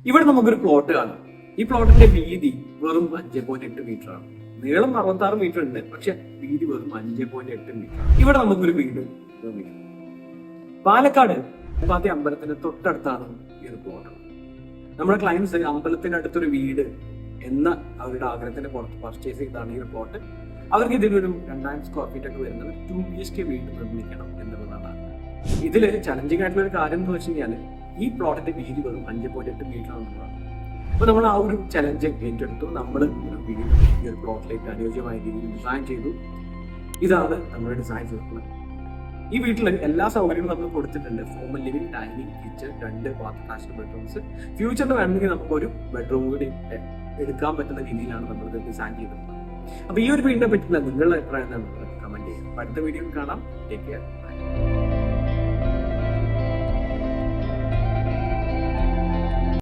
ഇവിടെ നമുക്കൊരു പ്ലോട്ട് കാണാം. ഈ പ്ലോട്ടിന്റെ വീതി വെറും 5.8 മീറ്റർ ആണ്. നീളം 66 മീറ്റർ ഉണ്ട്, പക്ഷെ വീതി വെറും 5.8 മീറ്റർ. ഇവിടെ നമുക്കൊരു വീട് നിർമ്മിക്കണം. പാലക്കാട് പാത്തി അമ്പലത്തിന് തൊട്ടടുത്താണ് ഈ ഒരു പ്ലോട്ട്. നമ്മുടെ ക്ലയൻസ് അമ്പലത്തിനടുത്തൊരു വീട് എന്ന അവരുടെ ആഗ്രഹത്തിന്റെ പുറത്ത് പർച്ചേസ് ചെയ്താണ് ഈ ഒരു പ്ലോട്ട്. അവർക്ക് ഇതിനൊരു 2000 സ്ക്വയർ ഫീറ്റ് ഒക്കെ വരുന്ന 2 BHK വീട് നിർമ്മിക്കണം എന്നുള്ളതാണ്. ഇതില് ചലഞ്ചിങ് ആയിട്ടുള്ള ഒരു കാര്യം എന്ന് വെച്ച് കഴിഞ്ഞാൽ ഈ പ്ലോട്ടിന്റെ വീതി വെറും 5.8 മീറ്റർ ആണെന്നുള്ളതാണ്. അപ്പൊ നമ്മൾ ആ ഒരു ചലഞ്ച് ഏറ്റെടുത്തു. നമ്മൾ ഒരു വീട് ഈ ഒരു പ്ലോട്ടിലേക്ക് അനുയോജ്യമായ രീതിയിൽ ഡിസൈൻ ചെയ്തു. ഇതാണ് നമ്മുടെ ഡിസൈൻ സർക്കിൾ. ഈ വീട്ടിൽ എല്ലാ സൗകര്യങ്ങളും നമ്മൾ കൊടുത്തിട്ടുണ്ട്. Formal living, dining, kitchen, 2 bath bedrooms. ഫ്യൂച്ചറിൽ വേണമെങ്കിൽ നമുക്കൊരു ബെഡ്റൂം കൂടി എടുക്കാൻ പറ്റുന്ന രീതിയിലാണ് നമ്മൾ ഡിസൈൻ ചെയ്തിട്ടുള്ളത്. അപ്പൊ ഈ ഒരു വീടിനെ പറ്റുന്ന നിങ്ങളുടെ അഭിപ്രായം കമന്റ് ചെയ്യാം. അടുത്ത വീഡിയോയിൽ കാണാം. Take care.